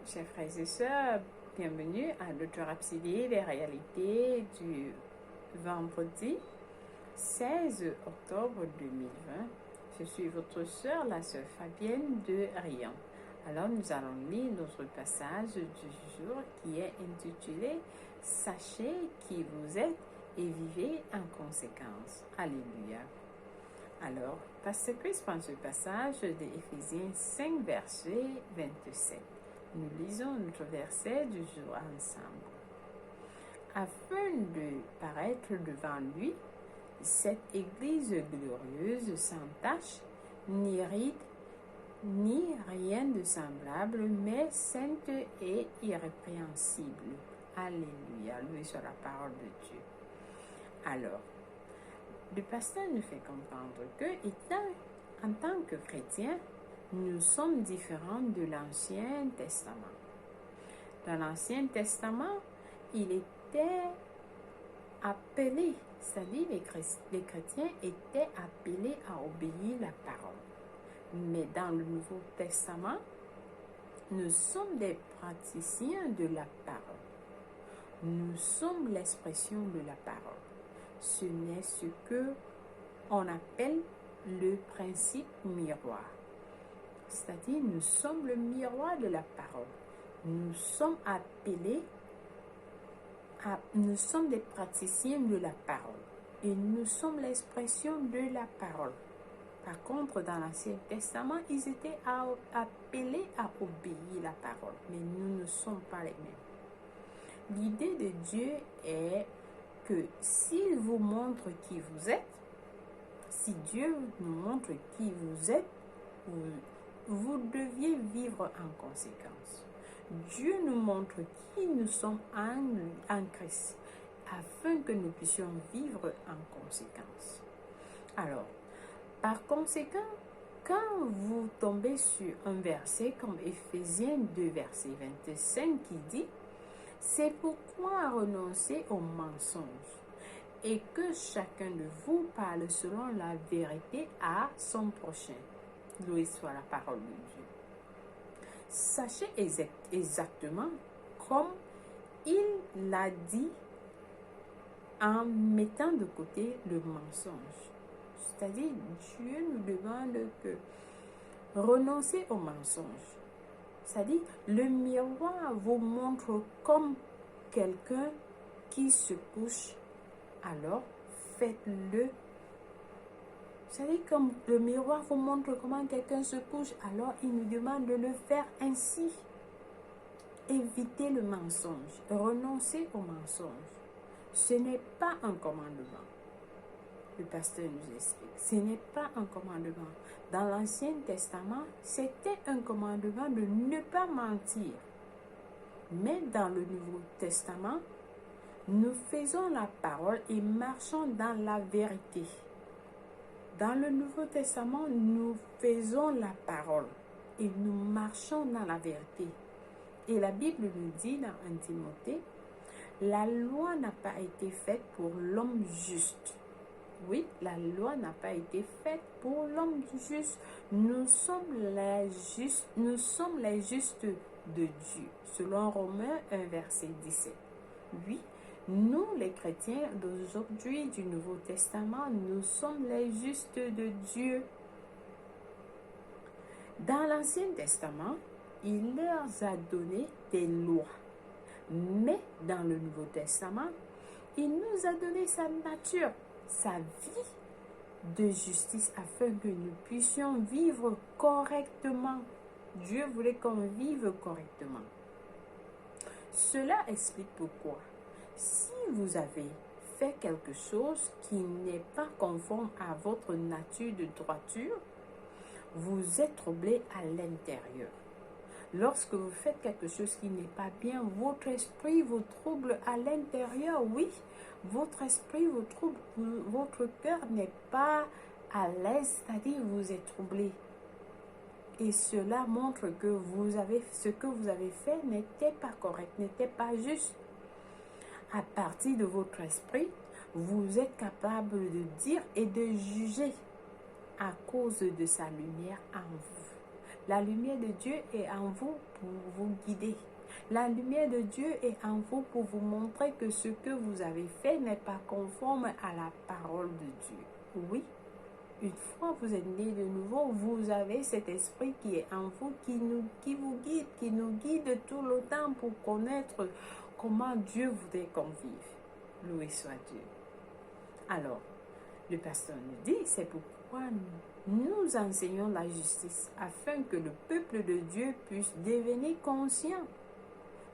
Chers frères et sœurs, bienvenue à notre Rhapsodie des réalités du vendredi 16 octobre 2020. Je suis votre sœur, la sœur Fabienne de Rion. Alors nous allons lire notre passage du jour qui est intitulé « Sachez qui vous êtes et vivez en conséquence ». Alléluia. Alors, Pasteur Chris prend ce passage de Éphésiens 5, verset 27. Nous lisons notre verset du jour ensemble. Afin de paraître devant lui, cette Église glorieuse, sans tache, ni ride, ni rien de semblable, mais sainte et irrépréhensible. Alléluia, loué soit la parole de Dieu. Alors, le pasteur nous fait comprendre que, en tant que chrétiens, nous sommes différents de l'Ancien Testament. Dans l'Ancien Testament, il était appelé, c'est-à-dire les chrétiens étaient appelés à obéir la parole. Mais dans le Nouveau Testament, nous sommes des praticiens de la parole. Nous sommes l'expression de la parole. Ce n'est ce que on appelle le principe miroir. C'est-à-dire, nous sommes le miroir de la parole. Nous sommes appelés nous sommes des praticiens de la parole. Et nous sommes l'expression de la parole. Par contre, dans l'Ancien Testament, ils étaient appelés à obéir la parole. Mais nous ne sommes pas les mêmes. L'idée de Dieu est que s'il vous montre qui vous êtes, si Dieu nous montre qui vous êtes, vous deviez vivre en conséquence. Dieu nous montre qui nous sommes en Christ, afin que nous puissions vivre en conséquence. Alors, par conséquent, quand vous tombez sur un verset comme Éphésiens 2, verset 25 qui dit « C'est pourquoi renoncer aux mensonges et que chacun de vous parle selon la vérité à son prochain. » Loué soit la parole de Dieu. Sachez exactement comme il l'a dit en mettant de côté le mensonge. C'est-à-dire, Dieu nous demande que renoncer au mensonge. C'est-à-dire, le miroir vous montre comme quelqu'un qui se couche, alors faites-le. C'est-à-dire, comme le miroir vous montre comment quelqu'un se couche, alors il nous demande de le faire ainsi. Évitez le mensonge, renoncez au mensonge. Ce n'est pas un commandement. Le pasteur nous explique. Ce n'est pas un commandement. Dans l'Ancien Testament, c'était un commandement de ne pas mentir. Mais dans le Nouveau Testament, nous faisons la parole et marchons dans la vérité. Dans le Nouveau Testament, nous faisons la parole et nous marchons dans la vérité. Et la Bible nous dit dans 1 Timothée, la loi n'a pas été faite pour l'homme juste. Oui, la loi n'a pas été faite pour l'homme juste. Nous sommes les justes de Dieu. Selon Romains 1, verset 17. Oui, nous, les chrétiens d'aujourd'hui du Nouveau Testament, nous sommes les justes de Dieu. Dans l'Ancien Testament, il leur a donné des lois. Mais dans le Nouveau Testament, il nous a donné sa nature, sa vie de justice afin que nous puissions vivre correctement. Dieu voulait qu'on vive correctement. Cela explique pourquoi. Si vous avez fait quelque chose qui n'est pas conforme à votre nature de droiture, vous êtes troublé à l'intérieur. Lorsque vous faites quelque chose qui n'est pas bien, votre esprit vous trouble à l'intérieur. Oui, votre esprit vous trouble, votre cœur n'est pas à l'aise, c'est-à-dire vous êtes troublé. Et cela montre que ce que vous avez fait n'était pas correct, n'était pas juste. À partir de votre esprit, vous êtes capable de dire et de juger à cause de sa lumière en vous. La lumière de Dieu est en vous pour vous guider. La lumière de Dieu est en vous pour vous montrer que ce que vous avez fait n'est pas conforme à la parole de Dieu. Oui, une fois vous êtes né de nouveau, vous avez cet esprit qui est en vous, qui vous guide, qui nous guide tout le temps pour connaître comment Dieu voudrait qu'on vive. Loué soit Dieu. Alors, le pasteur nous dit, c'est pourquoi nous enseignons la justice, afin que le peuple de Dieu puisse devenir conscient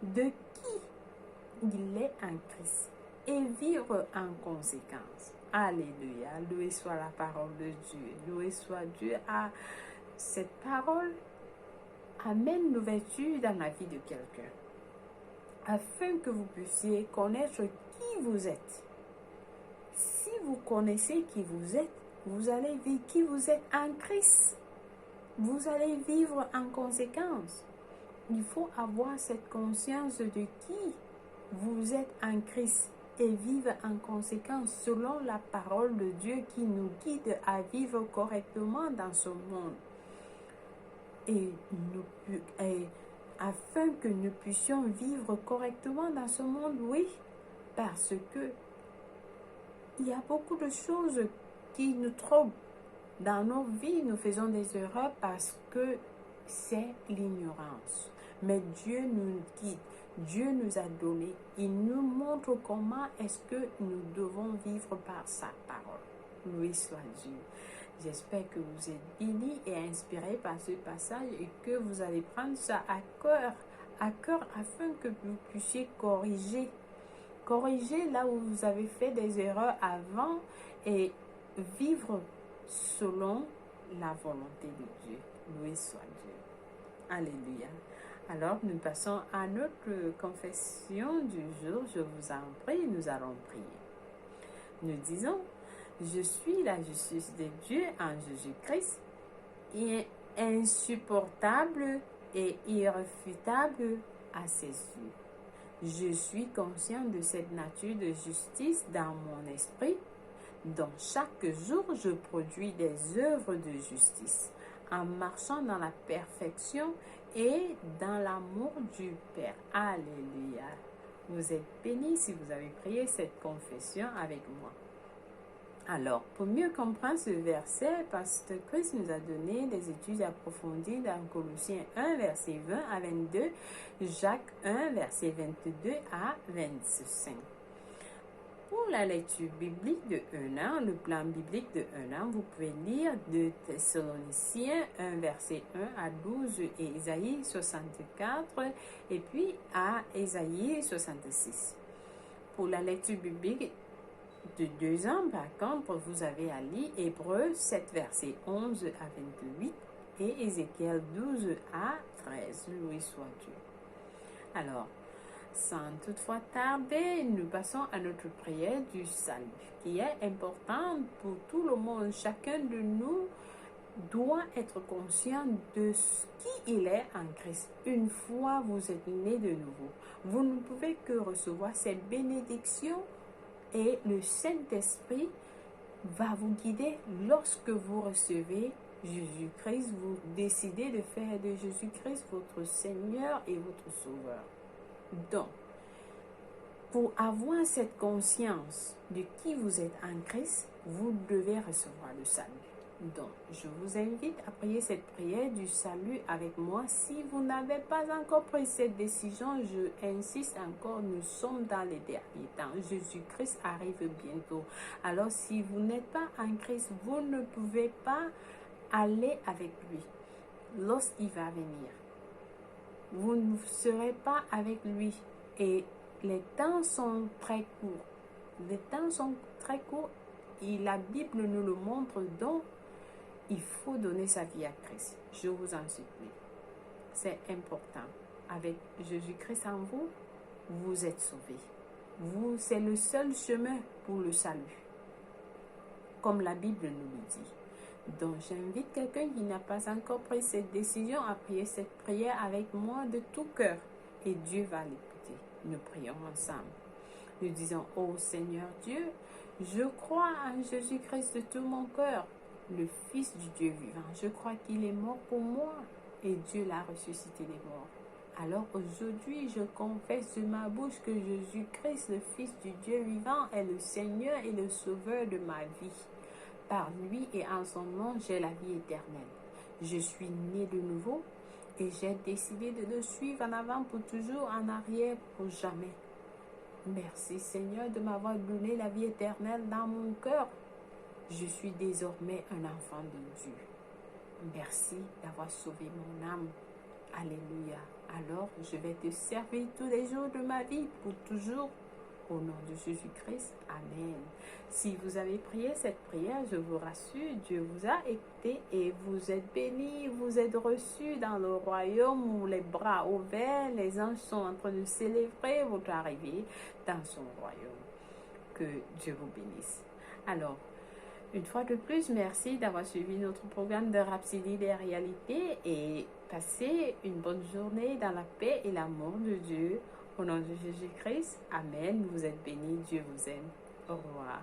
de qui il est en Christ et vivre en conséquence. Alléluia, loué soit la parole de Dieu, loué soit Dieu. Cette parole amène l'ouverture dans la vie de quelqu'un, afin que vous puissiez connaître qui vous êtes. Si vous connaissez qui vous êtes, vous allez vivre qui vous êtes en Christ. Vous allez vivre en conséquence. Il faut avoir cette conscience de qui vous êtes en Christ et vivre en conséquence selon la parole de Dieu qui nous guide à vivre correctement dans ce monde. Et afin que nous puissions vivre correctement dans ce monde, oui, parce que il y a beaucoup de choses qui nous troublent. Dans nos vies, nous faisons des erreurs parce que c'est l'ignorance. Mais Dieu nous guide, Dieu nous a donné, il nous montre comment est-ce que nous devons vivre par sa parole. Loué soit Dieu. J'espère que vous êtes bénis et inspirés par ce passage et que vous allez prendre ça à cœur afin que vous puissiez corriger là où vous avez fait des erreurs avant et vivre selon la volonté de Dieu. Loué soit Dieu. Alléluia. Alors, nous passons à notre confession du jour. Je vous en prie, nous allons prier. Nous disons, je suis la justice de Dieu en Jésus-Christ, insupportable et irréfutable à ses yeux. Je suis conscient de cette nature de justice dans mon esprit. Donc, chaque jour, je produis des œuvres de justice en marchant dans la perfection et dans l'amour du Père. Alléluia. Vous êtes bénis si vous avez prié cette confession avec moi. Alors, pour mieux comprendre ce verset, Pasteur Chris nous a donné des études approfondies dans Colossiens 1, verset 20 à 22, Jacques 1, verset 22 à 25. Pour la lecture biblique de 1 an, le plan biblique de 1 an, vous pouvez lire de Thessaloniciens 1, verset 1 à 12 et Isaïe 64 et puis à Isaïe 66. Pour la lecture biblique de 2 ans, par contre, vous avez à lire Hébreux 7, verset 11 à 28 et Ézéchiel 12 à 13. Loué soit Dieu. Alors, sans toutefois tarder, nous passons à notre prière du salut, qui est importante pour tout le monde. Chacun de nous doit être conscient de qui il est en Christ. Une fois vous êtes né de nouveau, vous ne pouvez que recevoir cette bénédiction et le Saint-Esprit va vous guider lorsque vous recevez Jésus-Christ. Vous décidez de faire de Jésus-Christ votre Seigneur et votre Sauveur. Donc, pour avoir cette conscience de qui vous êtes en Christ, vous devez recevoir le salut. Donc, je vous invite à prier cette prière du salut avec moi. Si vous n'avez pas encore pris cette décision, je insiste encore, nous sommes dans les derniers temps. Jésus-Christ arrive bientôt. Alors, si vous n'êtes pas en Christ, vous ne pouvez pas aller avec lui lorsqu'il va venir. Vous ne serez pas avec lui et les temps sont très courts. Les temps sont très courts et la Bible nous le montre, donc il faut donner sa vie à Christ. Je vous en supplie. C'est important. Avec Jésus-Christ en vous, vous êtes sauvés. C'est le seul chemin pour le salut, comme la Bible nous le dit. Donc, j'invite quelqu'un qui n'a pas encore pris cette décision à prier cette prière avec moi de tout cœur. Et Dieu va l'écouter. Nous prions ensemble. Nous disons, ô Seigneur Dieu, je crois en Jésus-Christ de tout mon cœur, le Fils du Dieu vivant. Je crois qu'il est mort pour moi et Dieu l'a ressuscité des morts. Alors aujourd'hui, je confesse de ma bouche que Jésus-Christ, le Fils du Dieu vivant, est le Seigneur et le Sauveur de ma vie. Par lui et en son nom, j'ai la vie éternelle. Je suis né de nouveau et j'ai décidé de le suivre en avant pour toujours, en arrière pour jamais. Merci Seigneur de m'avoir donné la vie éternelle dans mon cœur. Je suis désormais un enfant de Dieu. Merci d'avoir sauvé mon âme. Alléluia. Alors, je vais te servir tous les jours de ma vie pour toujours. Au nom de Jésus-Christ. Amen. Si vous avez prié cette prière, je vous rassure, Dieu vous a écouté et vous êtes bénis, vous êtes reçus dans le royaume où les bras ouverts, les anges sont en train de célébrer votre arrivée dans son royaume. Que Dieu vous bénisse. Alors, une fois de plus, merci d'avoir suivi notre programme de Rhapsodie des réalités et passez une bonne journée dans la paix et l'amour de Dieu. Au nom de Jésus-Christ, Amen. Vous êtes bénis, Dieu vous aime. Au revoir.